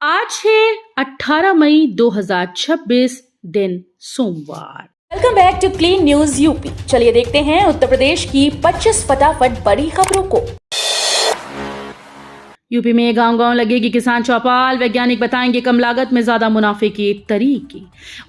आज है 18 मई 2026 दिन सोमवार। Welcome back to Clean News UP. चलिए देखते हैं उत्तर प्रदेश की 25 फटाफट बड़ी खबरों को। यूपी में गांव-गांव लगेगी किसान चौपाल, वैज्ञानिक बताएंगे कम लागत में ज्यादा मुनाफे के तरीके।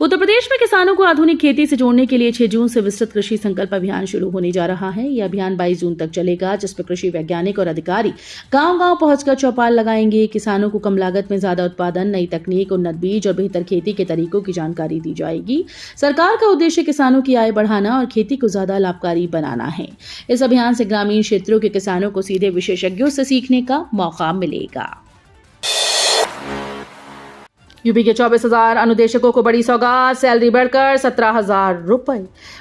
उत्तर प्रदेश में किसानों को आधुनिक खेती से जोड़ने के लिए 6 जून से विस्तृत कृषि संकल्प अभियान शुरू होने जा रहा है। यह अभियान 22 जून तक चलेगा, जिसमें कृषि वैज्ञानिक और अधिकारी गांव-गांव पहुंचकर चौपाल लगाएंगे। किसानों को कम लागत में ज्यादा उत्पादन, नई तकनीक, उन्नत बीज और बेहतर खेती के तरीकों की जानकारी दी जाएगी। सरकार का उद्देश्य किसानों की आय बढ़ाना और खेती को ज्यादा लाभकारी बनाना है। इस अभियान से ग्रामीण क्षेत्रों के किसानों को सीधे विशेषज्ञों से सीखने का मौका मिलेगा। यूपी के 24,000 अनुदेशकों को बड़ी सौगात, सैलरी बढ़कर 17,000 रुपए।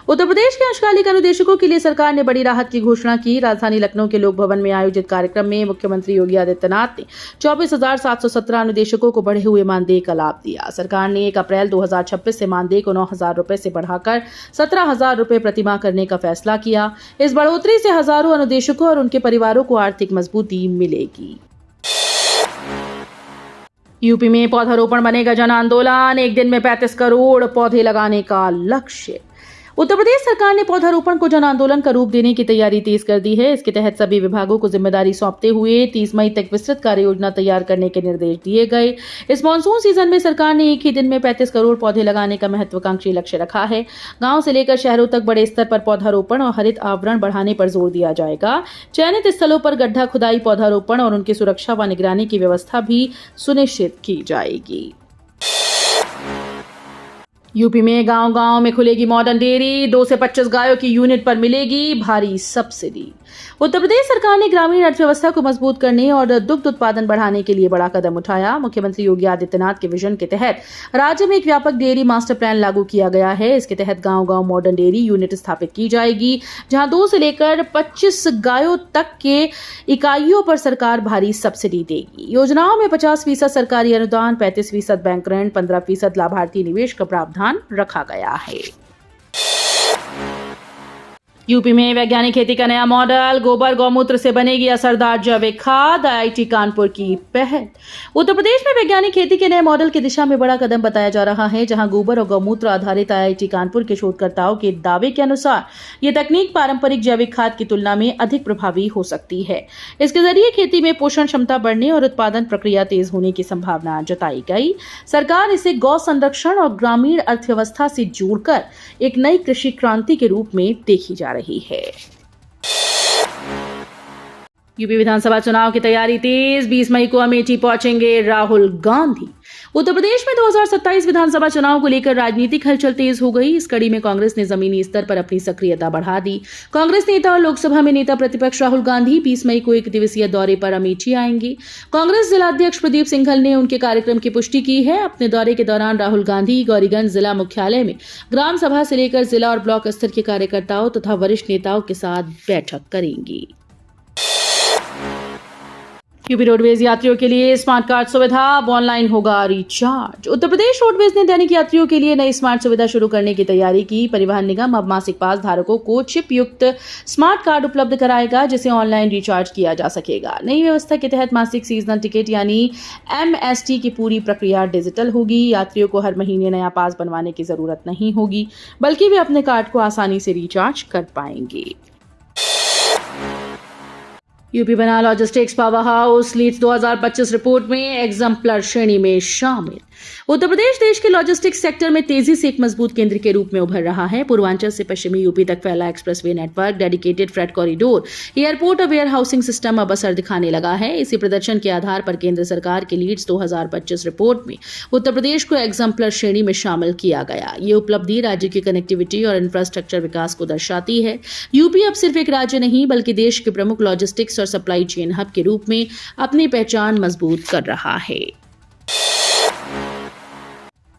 उत्तर प्रदेश के अंशकालिक अनुदेशकों के लिए सरकार ने बड़ी राहत की घोषणा की। राजधानी लखनऊ के लोक भवन में आयोजित कार्यक्रम में मुख्यमंत्री योगी आदित्यनाथ ने 24,717 अनुदेशकों को बढ़े हुए मानदेय का लाभ दिया। सरकार ने 1 अप्रैल 2026 से मानदेय को 9,000 रुपए से बढ़ाकर 17,000 रुपए प्रतिमाह करने का फैसला किया। इस बढ़ोतरी से हजारों अनुदेशकों और उनके परिवारों को आर्थिक मजबूती मिलेगी। यूपी में पौधारोपण बनेगा जन आंदोलन, एक दिन में 35 करोड़ पौधे लगाने का लक्ष्य। उत्तर प्रदेश सरकार ने पौधारोपण को जन आंदोलन का रूप देने की तैयारी तेज कर दी है। इसके तहत सभी विभागों को जिम्मेदारी सौंपते हुए 30 मई तक विस्तृत कार्य योजना तैयार करने के निर्देश दिए गए। इस मानसून सीजन में सरकार ने एक ही दिन में 35 करोड़ पौधे लगाने का महत्वाकांक्षी लक्ष्य रखा है। गांव से लेकर शहरों तक बड़े स्तर पर पौधारोपण और हरित आवरण बढ़ाने पर जोर दिया जाएगा। चयनित स्थलों पर गड्ढा खुदाई, पौधारोपण और उनकी सुरक्षा व निगरानी की व्यवस्था भी सुनिश्चित की जाएगी। यूपी में गांव-गांव में खुलेगी मॉडर्न डेयरी, 2 से 25 गायों की यूनिट पर मिलेगी भारी सब्सिडी। उत्तर प्रदेश सरकार ने ग्रामीण अर्थव्यवस्था को मजबूत करने और दुग्ध उत्पादन बढ़ाने के लिए बड़ा कदम उठाया। मुख्यमंत्री योगी आदित्यनाथ के विजन के तहत राज्य में एक व्यापक डेयरी मास्टर प्लान लागू किया गया है। इसके तहत गांव-गांव मॉडर्न डेयरी यूनिट स्थापित की जाएगी, जहां 2 से लेकर 25 गायों तक के इकाइयों पर सरकार भारी सब्सिडी देगी। योजनाओं में 50% सरकारी अनुदान, 35% बैंक ऋण, 15% लाभार्थी निवेश का प्रावधान रखा गया है। यूपी में वैज्ञानिक खेती का नया मॉडल, गोबर गौमूत्र से बनेगी असरदार जैविक खाद, आईआईटी कानपुर की पहल। उत्तर प्रदेश में वैज्ञानिक खेती के नए मॉडल की दिशा में बड़ा कदम बताया जा रहा है, जहां गोबर और गौमूत्र आधारित आईआईटी कानपुर के शोधकर्ताओं के दावे के अनुसार ये तकनीक पारंपरिक जैविक खाद की तुलना में अधिक प्रभावी हो सकती है। इसके जरिए खेती में पोषण क्षमता बढ़ने और उत्पादन प्रक्रिया तेज होने की संभावना जताई गई। सरकार इसे गौ संरक्षण और ग्रामीण अर्थव्यवस्था से जोड़कर एक नई कृषि क्रांति के रूप में देखी जा रही है। यूपी विधानसभा चुनाव की तैयारी तेज, 20 मई को अमेठी पहुंचेंगे राहुल गांधी। उत्तर प्रदेश में 2027 विधानसभा चुनाव को लेकर राजनीतिक हलचल तेज हो गई। इस कड़ी में कांग्रेस ने जमीनी स्तर पर अपनी सक्रियता बढ़ा दी। कांग्रेस नेता और लोकसभा में नेता प्रतिपक्ष राहुल गांधी 20 मई को 1 दिवसीय दौरे पर अमेठी आएंगे। कांग्रेस जिलाध्यक्ष प्रदीप सिंघल ने उनके कार्यक्रम की पुष्टि की है। अपने दौरे के दौरान राहुल गांधी गौरीगंज जिला मुख्यालय में ग्राम सभा से लेकर जिला और ब्लॉक स्तर के कार्यकर्ताओं तथा वरिष्ठ नेताओं के साथ बैठक करेंगी। यूपी रोडवेज यात्रियों के लिए स्मार्ट कार्ड सुविधा, अब ऑनलाइन होगा रिचार्ज। उत्तर प्रदेश रोडवेज ने दैनिक यात्रियों के लिए नई स्मार्ट सुविधा शुरू करने की तैयारी की। परिवहन निगम अब मासिक पास धारकों को चिप युक्त स्मार्ट कार्ड उपलब्ध कराएगा, जिसे ऑनलाइन रिचार्ज किया जा सकेगा। नई व्यवस्था के तहत मासिक सीजनल टिकट यानी MST की पूरी प्रक्रिया डिजिटल होगी। यात्रियों को हर महीने नया पास बनवाने की जरूरत नहीं होगी, बल्कि वे अपने कार्ड को आसानी से रिचार्ज कर पाएंगे। यूपी बना logistics power house, LEADS 2025 report में एग्जाम्पलर श्रेणी में शामिल। उत्तर प्रदेश देश के लॉजिस्टिक्स सेक्टर में तेजी से एक मजबूत केंद्र के रूप में उभर रहा है। पूर्वांचल से पश्चिमी यूपी तक फैला expressway network, dedicated freight corridor, airport और वेयर हाउसिंग सिस्टम अब असर दिखाने लगा है। इसी प्रदर्शन के आधार पर केंद्र सरकार की लीड्स 2025 रिपोर्ट में उत्तर प्रदेश को एग्जाम्पलर श्रेणी में शामिल किया गया। ये उपलब्धि राज्य की कनेक्टिविटी और इंफ्रास्ट्रक्चर विकास को दर्शाती है। यूपी अब सिर्फ एक राज्य नहीं, बल्कि देश के प्रमुख लॉजिस्टिक्स और सप्लाई चेन हब के रूप में अपनी पहचान मजबूत कर रहा है।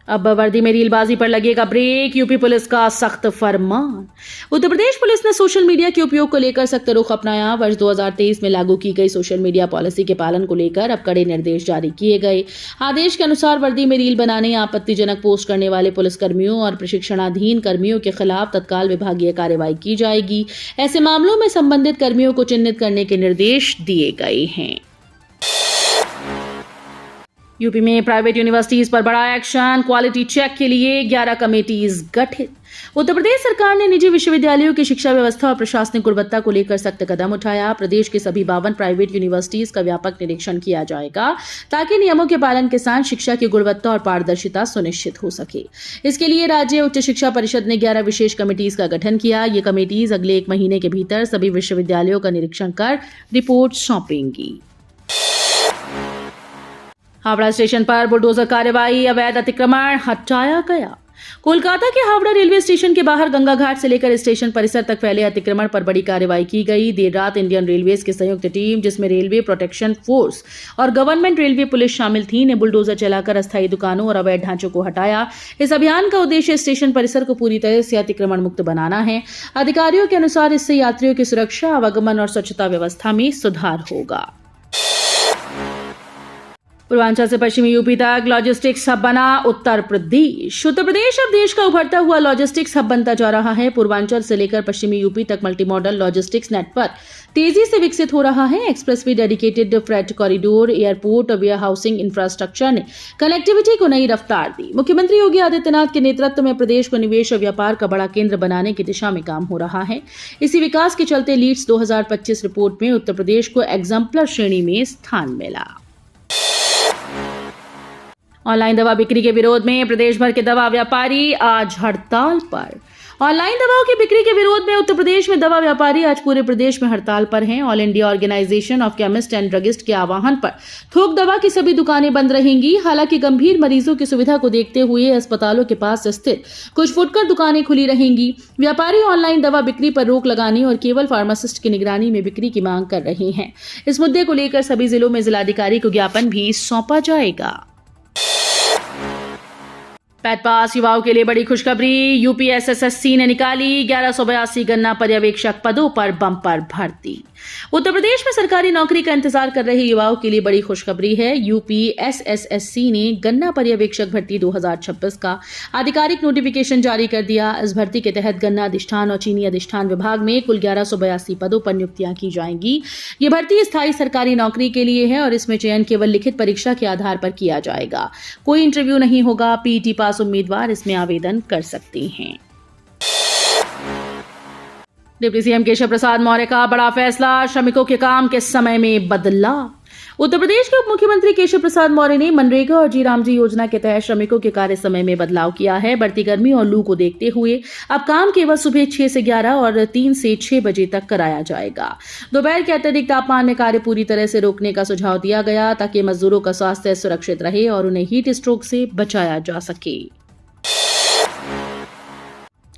अब वर्दी में रीलबाजी पर लगेगा ब्रेक, यूपी पुलिस का सख्त फरमान। उत्तर प्रदेश पुलिस ने सोशल मीडिया के उपयोग को लेकर सख्त रुख अपनाया। वर्ष 2023 में लागू की गई सोशल मीडिया पॉलिसी के पालन को लेकर अब कड़े निर्देश जारी किए गए। आदेश के अनुसार वर्दी में रील बनाने या आपत्तिजनक पोस्ट करने वाले पुलिसकर्मियों और प्रशिक्षणाधीन कर्मियों के खिलाफ तत्काल विभागीय कार्रवाई की जाएगी। ऐसे मामलों में संबंधित कर्मियों को चिन्हित करने के निर्देश दिए गए हैं। यूपी में प्राइवेट यूनिवर्सिटीज पर बड़ा एक्शन, क्वालिटी चेक के लिए 11 कमेटीज गठित। उत्तर प्रदेश सरकार ने निजी विश्वविद्यालयों की शिक्षा व्यवस्था और प्रशासनिक गुणवत्ता को लेकर सख्त कदम उठाया। प्रदेश के सभी 52 प्राइवेट यूनिवर्सिटीज का व्यापक निरीक्षण किया जाएगा ताकि नियमों के पालन के साथ शिक्षा की गुणवत्ता और पारदर्शिता सुनिश्चित हो सके। इसके लिए राज्य उच्च शिक्षा परिषद ने 11 विशेष कमेटीज का गठन किया। ये कमेटीज अगले 1 महीने के भीतर सभी विश्वविद्यालयों का निरीक्षण कर रिपोर्ट सौंपेंगी। हावड़ा स्टेशन पर बुलडोजर कार्यवाही, अवैध अतिक्रमण हटाया गया। कोलकाता के हावड़ा रेलवे स्टेशन के बाहर गंगा घाट से लेकर स्टेशन परिसर तक फैले अतिक्रमण पर बड़ी कार्रवाई की गई। देर रात इंडियन रेलवेज की संयुक्त टीम, जिसमें रेलवे प्रोटेक्शन फोर्स और गवर्नमेंट रेलवे पुलिस शामिल थी, ने बुलडोजर चलाकर अस्थायी दुकानों और अवैध ढांचों को हटाया। इस अभियान का उद्देश्य स्टेशन परिसर को पूरी तरह से अतिक्रमण मुक्त बनाना है। अधिकारियों के अनुसार इससे यात्रियों की सुरक्षा, आवागमन और स्वच्छता व्यवस्था में सुधार होगा। पूर्वांचल से पश्चिमी यूपी तक लॉजिस्टिक्स हब बना उत्तर प्रदेश। उत्तर प्रदेश अब देश का उभरता हुआ लॉजिस्टिक्स हब बनता जा रहा है। पूर्वांचल से लेकर पश्चिमी यूपी तक मल्टी मॉडल लॉजिस्टिक्स नेटवर्क तेजी से विकसित हो रहा है। Expressway, dedicated freight corridor, airport और वेयर हाउसिंग इंफ्रास्ट्रक्चर ने कनेक्टिविटी को नई रफ्तार दी। मुख्यमंत्री योगी आदित्यनाथ के नेतृत्व में प्रदेश को निवेश और व्यापार का बड़ा केंद्र बनाने की दिशा में काम हो रहा है। इसी विकास के चलते लीड्स 2025 रिपोर्ट में उत्तर प्रदेश को एग्जाम्पलर श्रेणी में स्थान मिला। ऑनलाइन दवा बिक्री के विरोध में प्रदेश भर के दवा व्यापारी आज हड़ताल पर। ऑनलाइन दवाओं की बिक्री के विरोध में उत्तर प्रदेश में दवा व्यापारी आज पूरे प्रदेश में हड़ताल पर हैं। All India Organisation of Chemist and Druggist के आह्वान पर थोक दवा की सभी दुकानें बंद रहेंगी। हालांकि गंभीर मरीजों की सुविधा को देखते हुए अस्पतालों के पास स्थित कुछ फुटकर दुकानें खुली रहेंगी। व्यापारी ऑनलाइन दवा बिक्री पर रोक लगाने और केवल फार्मासिस्ट की निगरानी में बिक्री की मांग कर रहे हैं। इस मुद्दे को लेकर सभी जिलों में जिलाधिकारी को ज्ञापन भी सौंपा जाएगा। पैट पास युवाओं के लिए बड़ी खुशखबरी। यूपीएसएसएससी ने निकाली 1182 गन्ना पर्यवेक्षक पदों पर बम्पर भर्ती। उत्तर प्रदेश में सरकारी नौकरी का इंतजार कर रहे युवाओं के लिए बड़ी खुशखबरी है। यूपीएसएसएससी ने गन्ना पर्यवेक्षक भर्ती 2026 का आधिकारिक नोटिफिकेशन जारी कर दिया। इस भर्ती के तहत गन्ना अधिष्ठान और चीनी अधिष्ठान विभाग में कुल 1182 पदों पर नियुक्तियां की जाएंगी। ये भर्ती स्थायी सरकारी नौकरी के लिए है और इसमें चयन केवल लिखित परीक्षा के आधार पर किया जाएगा। कोई इंटरव्यू नहीं होगा। पीईटी पास उम्मीदवार इसमें आवेदन कर सकते हैं। डिप्टी सीएम केशव प्रसाद मौर्य का बड़ा फैसला, श्रमिकों के काम के समय में बदलाव। उत्तर प्रदेश के उप मुख्यमंत्री केशव प्रसाद मौर्य ने मनरेगा और जी रामजी योजना के तहत श्रमिकों के कार्य समय में बदलाव किया है। बढ़ती गर्मी और लू को देखते हुए अब काम केवल सुबह 6 से 11 और 3 से 6 बजे तक कराया जाएगा। दोपहर के अत्यधिक तापमान में कार्य पूरी तरह से रोकने का सुझाव दिया गया ताकि मजदूरों का स्वास्थ्य सुरक्षित रहे और उन्हें हीट स्ट्रोक से बचाया जा सके।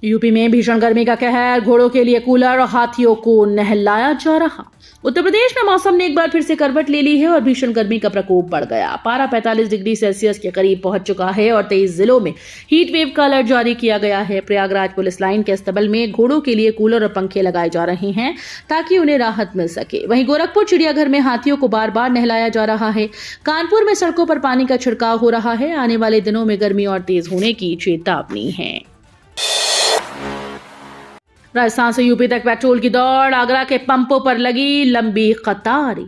यूपी में भीषण गर्मी का कहर, घोड़ों के लिए कूलर और हाथियों को नहलाया जा रहा। उत्तर प्रदेश में मौसम ने एक बार फिर से करवट ले ली है और भीषण गर्मी का प्रकोप बढ़ गया। पारा 45 डिग्री सेल्सियस के करीब पहुंच चुका है और 23 जिलों में हीट वेव का अलर्ट जारी किया गया है। प्रयागराज पुलिस लाइन के अस्तबल में घोड़ों के लिए कूलर और पंखे लगाए जा रहे हैं ताकि उन्हें राहत मिल सके। वहीं गोरखपुर चिड़ियाघर में हाथियों को बार बार नहलाया जा रहा है। कानपुर में सड़कों पर पानी का छिड़काव हो रहा है। आने वाले दिनों में गर्मी और तेज होने की चेतावनी है। राजस्थान से यूपी तक पेट्रोल की दौड़, आगरा के पंपों पर लगी लंबी कतारें।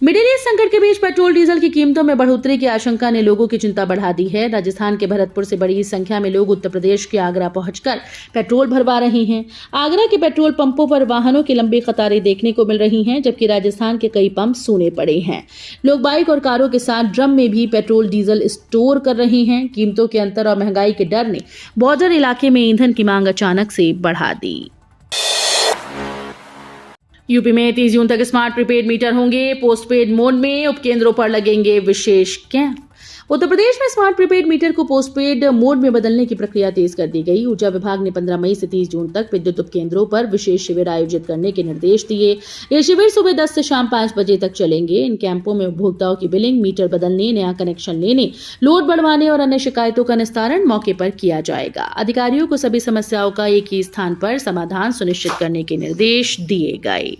मिडिल ईस्ट संकट के बीच पेट्रोल डीजल की कीमतों में बढ़ोतरी की आशंका ने लोगों की चिंता बढ़ा दी है। राजस्थान के भरतपुर से बड़ी संख्या में लोग उत्तर प्रदेश के आगरा पहुंचकर पेट्रोल भरवा रहे हैं। आगरा के पेट्रोल पंपों पर वाहनों की लंबी कतारें देखने को मिल रही हैं, जबकि राजस्थान के कई पंप सूने पड़े हैं। लोग बाइक और कारों के साथ ड्रम में भी पेट्रोल डीजल स्टोर कर रहे हैं। कीमतों के अंतर और महंगाई के डर ने बॉर्डर इलाके में ईंधन की मांग अचानक से बढ़ा दी। यूपी में 30 जून तक स्मार्ट प्रीपेड मीटर होंगे। पोस्टपेड मोड में उपकेंद्रों पर लगेंगे विशेष कैंप। उत्तर प्रदेश में स्मार्ट प्रीपेड मीटर को पोस्टपेड मोड में बदलने की प्रक्रिया तेज कर दी गई। ऊर्जा विभाग ने 15 मई से 30 जून तक विद्युत उपकेंद्रों पर विशेष शिविर आयोजित करने के निर्देश दिए। ये शिविर सुबह 10 से शाम 5 बजे तक चलेंगे। इन कैंपों में उपभोक्ताओं की बिलिंग, मीटर बदलने, नया कनेक्शन लेने, लोड बढ़वाने और अन्य शिकायतों का निस्तारण मौके पर किया जाएगा। अधिकारियों को सभी समस्याओं का एक ही स्थान पर समाधान सुनिश्चित करने के निर्देश दिए गए।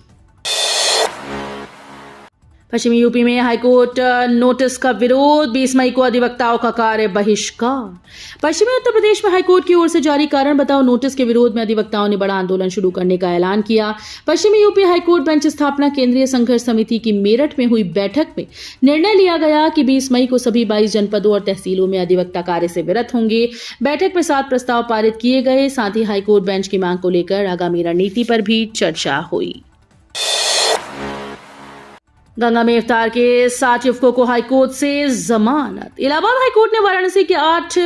पश्चिमी यूपी में हाईकोर्ट नोटिस का विरोध, 20 मई को अधिवक्ताओं का कार्य बहिष्कार। पश्चिमी उत्तर प्रदेश में हाईकोर्ट की ओर से जारी कारण बताओ नोटिस के विरोध में अधिवक्ताओं ने बड़ा आंदोलन शुरू करने का ऐलान किया। पश्चिमी यूपी हाईकोर्ट बेंच स्थापना केंद्रीय संघर्ष समिति की मेरठ में हुई बैठक में निर्णय लिया गया कि 20 मई को सभी 22 जनपदों और तहसीलों में अधिवक्ता कार्य से विरत होंगे। बैठक में 7 प्रस्ताव पारित किए गए। साथ ही हाईकोर्ट बेंच की मांग को लेकर आगामी रणनीति पर भी चर्चा हुई। गंगा में इफ्तार के 7 युवकों को हाईकोर्ट से जमानत। इलाहाबाद हाईकोर्ट ने वाराणसी के 8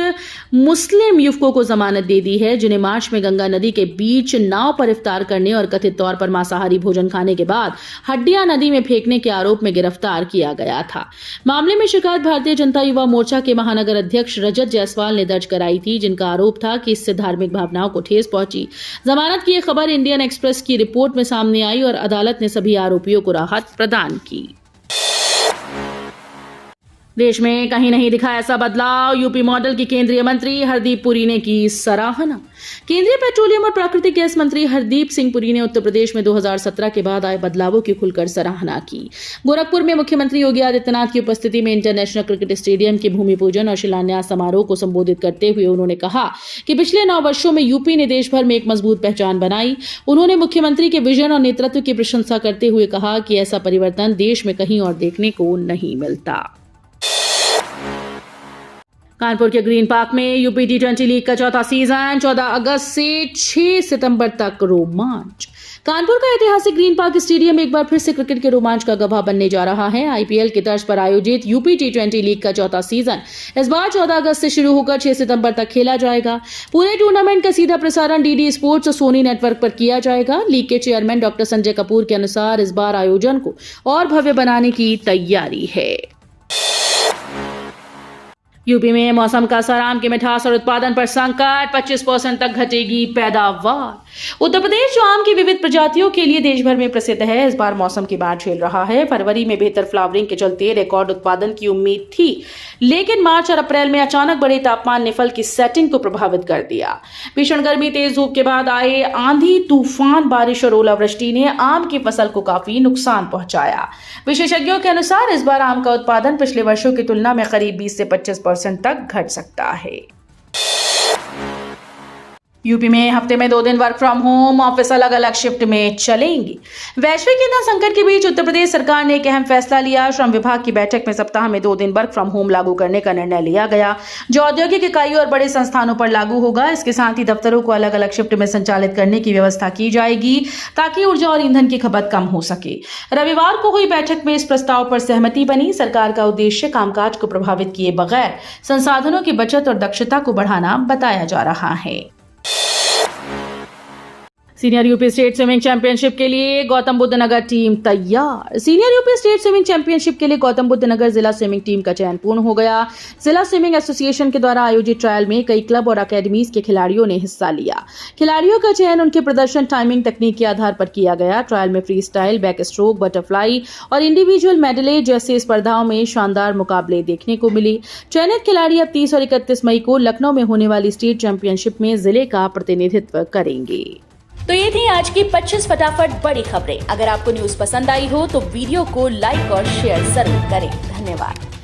मुस्लिम युवकों को जमानत दे दी है, जिन्हें मार्च में गंगा नदी के बीच नाव पर इफ्तार करने और कथित तौर पर मांसाहारी भोजन खाने के बाद हड्डियां नदी में फेंकने के आरोप में गिरफ्तार किया गया था। मामले में शिकायत भारतीय जनता युवा मोर्चा के महानगर अध्यक्ष रजत जायसवाल ने दर्ज कराई थी, जिनका आरोप था कि इससे धार्मिक भावनाओं को ठेस पहुंची। जमानत की यह खबर इंडियन एक्सप्रेस की रिपोर्ट में सामने आई और अदालत ने सभी आरोपियों को राहत प्रदान की। देश में कहीं नहीं दिखा ऐसा बदलाव, यूपी मॉडल की केंद्रीय मंत्री हरदीप पुरी ने की सराहना। केंद्रीय पेट्रोलियम और प्राकृतिक गैस मंत्री हरदीप सिंह पुरी ने उत्तर प्रदेश में 2017 के बाद आए बदलावों की खुलकर सराहना की। गोरखपुर में मुख्यमंत्री योगी आदित्यनाथ की उपस्थिति में इंटरनेशनल क्रिकेट स्टेडियम के भूमि पूजन और शिलान्यास समारोह को संबोधित करते हुए उन्होंने कहा कि पिछले 9 वर्षों में यूपी ने देश भर में एक मजबूत पहचान बनाई। उन्होंने मुख्यमंत्री के विजन और नेतृत्व की प्रशंसा करते हुए कहा कि ऐसा परिवर्तन देश में कहीं और देखने को नहीं मिलता। कानपुर के ग्रीन पार्क में यूपी T20 लीग का चौथा सीजन 14 अगस्त से 6 सितंबर तक रोमांच। कानपुर का ऐतिहासिक ग्रीन पार्क स्टेडियम एक बार फिर से क्रिकेट के रोमांच का गवाह बनने जा रहा है। आईपीएल की तर्ज पर आयोजित यूपी T20 लीग का चौथा सीजन इस बार 14 अगस्त से शुरू होकर 6 सितंबर तक खेला जाएगा। पूरे टूर्नामेंट का सीधा प्रसारण डीडी स्पोर्ट्स और सोनी नेटवर्क पर किया जाएगा। लीग के चेयरमैन डॉक्टर संजय कपूर के अनुसार इस बार आयोजन को और भव्य बनाने की तैयारी है। यूपी में मौसम का असर, आम की मिठास और उत्पादन पर संकट, 25% तक घटेगी पैदावार। उत्तर प्रदेश जो आम की विविध प्रजातियों के लिए देश भर में प्रसिद्ध है, इस बार मौसम की बाढ़ झेल रहा है। फरवरी में बेहतर फ्लावरिंग के चलते रिकॉर्ड उत्पादन की उम्मीद थी, लेकिन मार्च और अप्रैल में अचानक बढ़े तापमान ने फल की सेटिंग को प्रभावित कर दिया। भीषण गर्मी, तेज धूप के बाद आए आंधी, तूफान, बारिश और ओलावृष्टि ने आम की फसल को काफी नुकसान पहुंचाया। विशेषज्ञों के अनुसार इस बार आम का उत्पादन पिछले वर्षों की तुलना में करीब 20 से 25% तक घट सकता है। यूपी में हफ्ते में 2 दिन वर्क फ्रॉम होम, ऑफिस अलग अलग शिफ्ट में चलेंगी। वैश्विक ईंधन संकट के बीच उत्तर प्रदेश सरकार ने एक अहम फैसला लिया। श्रम विभाग की बैठक में सप्ताह में 2 दिन वर्क फ्रॉम होम लागू करने का निर्णय लिया गया, जो औद्योगिक इकाइयों और बड़े संस्थानों पर लागू होगा। इसके साथ ही दफ्तरों को अलग अलग शिफ्ट में संचालित करने की व्यवस्था की जाएगी, ताकि ऊर्जा और ईंधन की खपत कम हो सके। रविवार को हुई बैठक में इस प्रस्ताव पर सहमति बनी। सरकार का उद्देश्य कामकाज को प्रभावित किए बगैर संसाधनों की बचत और दक्षता को बढ़ाना बताया जा रहा है। Senior UP state swimming championship के लिए गौतम बुद्ध नगर टीम तैयार। Senior UP state swimming championship के लिए गौतम बुद्ध नगर जिला स्विमिंग टीम का चयन पूर्ण हो गया। जिला स्विमिंग एसोसिएशन के द्वारा आयोजित ट्रायल में कई क्लब और अकेडमीज के खिलाड़ियों ने हिस्सा लिया। खिलाड़ियों का चयन उनके प्रदर्शन, टाइमिंग, तकनीक के आधार पर किया गया। ट्रायल में free style, back stroke, butterfly और इंडिविजुअल मेडले जैसे स्पर्धाओं में शानदार मुकाबले देखने को मिले। चयनित खिलाड़ी अब 30 और 31 मई को लखनऊ में होने वाली स्टेट चैंपियनशिप में जिले का प्रतिनिधित्व करेंगे। तो ये थी आज की 25 फटाफट बड़ी खबरें। अगर आपको न्यूज पसंद आई हो तो वीडियो को लाइक और शेयर जरूर करें। धन्यवाद।